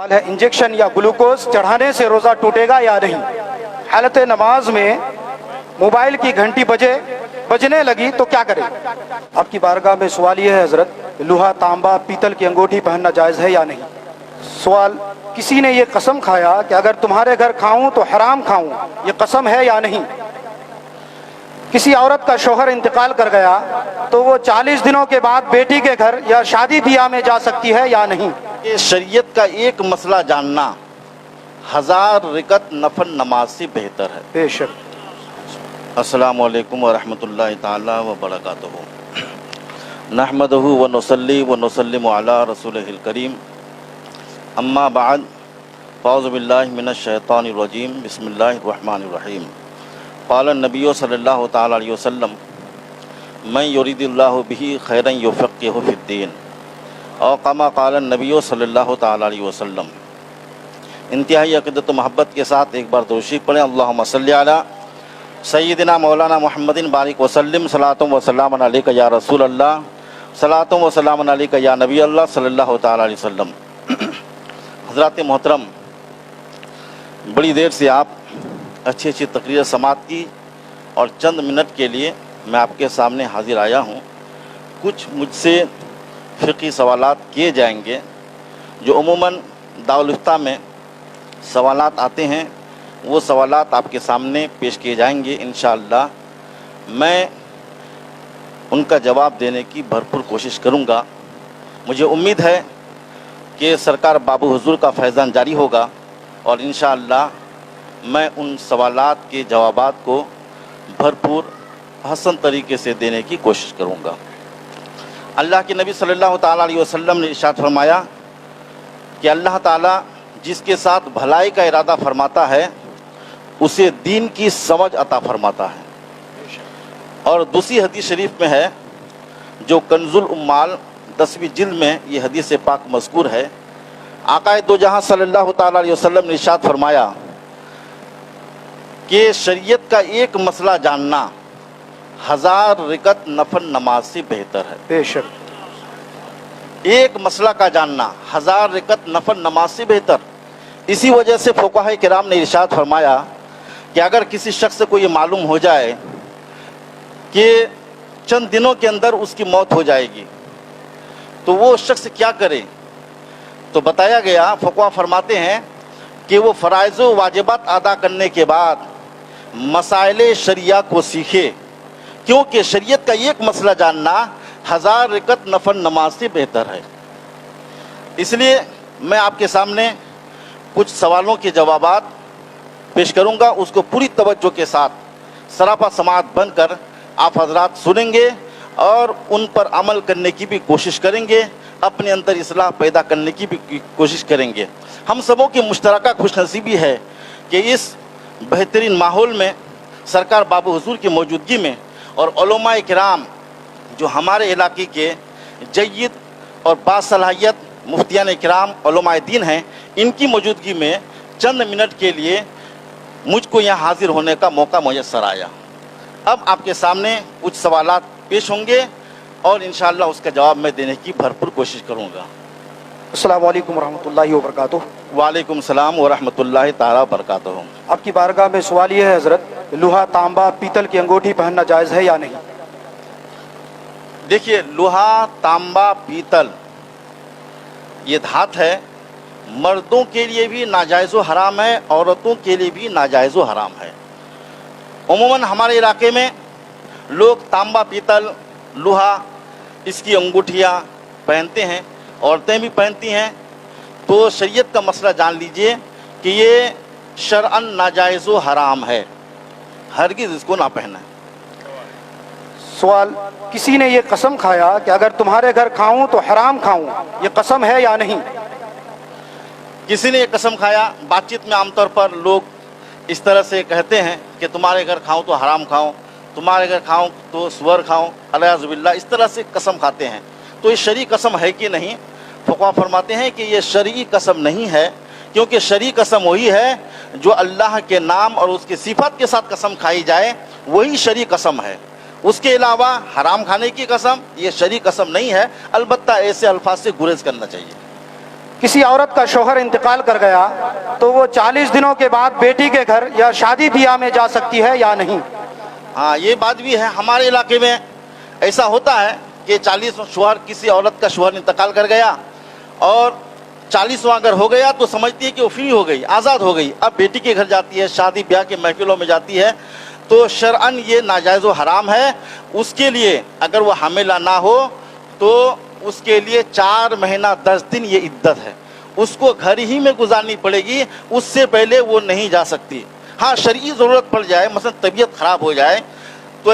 सवाल है इंजेक्शन या ग्लूकोज चढ़ाने से रोज़ा टूटेगा या नहीं। हालत नमाज में मोबाइल की घंटी बजने लगी तो क्या करें। आपकी बारगाह में सवाल ये है हजरत, लोहा तांबा पीतल की अंगूठी पहनना जायज़ है या नहीं। सवाल, किसी ने ये कसम खाया कि अगर तुम्हारे घर खाऊं तो हराम खाऊं, ये कसम है या नहीं। किसी औरत का शौहर इंतकाल कर गया तो वो 40 दिनों के बाद बेटी के घर या शादी ब्याह में जा सकती है या नहीं। ये शरीयत का एक मसला जानना 1000 रकत नफल नमाज से बेहतर है। बेशक। अस्सलामु अलैकुम व रहमतुल्लाहि ताला व बरकातुहू। नहमदुहु व नुसल्ली व नुसल्लिमु अला रसूलिहिल करीम। अम्मा बाद, औज़ु बिल्लाहि मिनश शैतानिर रजीम। बिस्मिल्लाहिर रहमानिर रहीम। क़ाल नबी सल्लल्लाहु तआला अलैहि वसल्लम मन युरिदिल्लाहु बिही खैरन युफ़क़्क़िहु फ़िद्दीन और कमा क़ाल नबी सल्लल्लाहु तआला अलैहि वसल्लम। इंतहाई अक़ीदत व मोहब्बत के साथ एक बार दुरूद शरीफ पढ़ें। अल्लाहुम्मा सल्लि अला सय्यिदिना मौलाना मुहम्मदिन बारिक वसल्लिम सलातुम व सलामुन अलैका या रसूल अल्लाह सलातुम व सलामुन अलैका या नबी अल्लाह सल्लल्लाहु तआला अलैहि वसल्लम। हज़रात मोहतरम, बड़ी देर से आप अच्छी अच्छी तकरीर समात की और चंद मिनट के लिए मैं आपके सामने हाजिर आया हूँ। कुछ मुझसे फ़िक़ही सवालात किए जाएंगे जो उमूमन दारुल इफ्ता में सवालात आते हैं, वो सवालात आपके सामने पेश किए जाएंगे। इंशाअल्लाह मैं उनका जवाब देने की भरपूर कोशिश करूँगा। मुझे उम्मीद है कि सरकार बाबू हुजूर का फैज़ान जारी होगा और इंशाअल्लाह मैं उन सवालात के जवाबात को भरपूर हसन तरीके से देने की कोशिश करूँगा। अल्लाह के नबी सल्लल्लाहु तआला अलैहि वसल्लम ने इरशाद फरमाया कि अल्लाह ताला जिसके साथ भलाई का इरादा फरमाता है उसे दीन की समझ अता फरमाता है। और दूसरी हदीस शरीफ में है जो कंजुल उम्माल 10वीं जिल्द में ये हदीस पाक मज़कूर है। आक़ाए दो जहां सल्लल्लाहु तआला अलैहि वसल्लम ने इरशाद फरमाया कि शरीयत का एक मसला जानना 1000 रकत नफल नमाज से बेहतर है। बेशक। एक मसला का जानना 1000 रकत नफल नमाज से बेहतर। इसी वजह से फुक़हा किराम ने इरशाद फरमाया कि अगर किसी शख्स को ये मालूम हो जाए कि चंद दिनों के अंदर उसकी मौत हो जाएगी तो वो शख्स क्या करे। तो बताया गया, फुक़हा फरमाते हैं कि वो फ़राइज़ व वाजिबात अदा करने के बाद मसाइल शरिया को सीखे, क्योंकि शरीयत का एक मसला जानना 1000 रकत नफल नमाज से बेहतर है। इसलिए मैं आपके सामने कुछ सवालों के जवाबात पेश करूंगा, उसको पूरी तवज्जो के साथ सरापा समाअत बनकर आप हजरात सुनेंगे और उन पर अमल करने की भी कोशिश करेंगे, अपने अंदर इस्लाह पैदा करने की भी कोशिश करेंगे। हम सबों की मुश्तरका खुशनसीबी है कि इस बेहतरीन माहौल में सरकार बाबू हुजूर की मौजूदगी में और उलमाए किराम जो हमारे इलाके के जय्यद और बासलाहियत मुफ्तियान किराम उलमाए दीन हैं, इनकी मौजूदगी में चंद मिनट के लिए मुझको यहाँ हाजिर होने का मौका मुयस्सर आया। अब आपके सामने कुछ सवालात पेश होंगे और इंशाअल्लाह उसका जवाब मैं देने की भरपूर कोशिश करूँगा। अस्सलामु अलैकुम रहमतुल्लाहि व बरकातुहू। वालेकुम सलाम व रहमतुल्लाहि ताला बरकातुहू। आपकी बारगाह में सवाल ये है हजरत, लोहा तांबा पीतल की अंगूठी पहनना जायज़ है या नहीं। देखिए, लोहा तांबा पीतल ये धात है, मर्दों के लिए भी नाजायज़ व हराम है, औरतों के लिए भी नाजायज़ व हराम है। उमूमन हमारे इलाके में लोग तांबा पीतल लोहा इसकी अंगूठियाँ पहनते हैं, औरतें भी पहनती हैं। तो शरीयत का मसला जान लीजिए कि ये शरअन नाजायज़ व हराम है, हरगिज़ इसको ना पहना। सवाल, किसी ने ये कसम खाया कि अगर तुम्हारे घर खाऊं तो हराम खाऊं, ये कसम है या नहीं। किसी ने ये कसम खाया। बातचीत में आमतौर पर लोग इस तरह से कहते हैं कि तुम्हारे घर खाऊं तो हराम खाऊं, तुम्हारे घर खाऊं तो सुअर खाऊं, अलियाज़ बिल्लाह, इस तरह से कसम खाते हैं। तो ये शरई कसम है कि नहीं। फुक़हा फरमाते हैं कि ये शरई कसम नहीं है, क्योंकि शरई कसम वही है जो अल्लाह के नाम और उसकी सिफत के साथ कसम खाई जाए, वही शरई कसम है। उसके अलावा हराम खाने की कसम ये शरई कसम नहीं है। अलबत्ता ऐसे अल्फाज से गुरेज करना चाहिए। किसी औरत का शौहर इंतकाल कर गया तो वो 40 दिनों के बाद बेटी के घर या शादी ब्याह में जा सकती है या नहीं? हाँ, ये बात भी है। हमारे इलाके में ऐसा होता है कि 40 शौहर, किसी औरत का शौहर इंतकाल कर गया और 40वां अगर हो गया तो समझती है कि वो फ्री हो गई, आज़ाद हो गई, अब बेटी के घर जाती है, शादी ब्याह के महफिलों में जाती है, तो शरअन ये नाजायज़ व हराम है। उसके लिए अगर वो हामिला ना हो तो उसके लिए 4 महीना 10 दिन ये इद्दत है, उसको घर ही में गुजारनी पड़ेगी, उससे पहले वो नहीं जा सकती। हाँ, शरई ज़रूरत पड़ जाए, मसलन तबीयत ख़राब हो जाए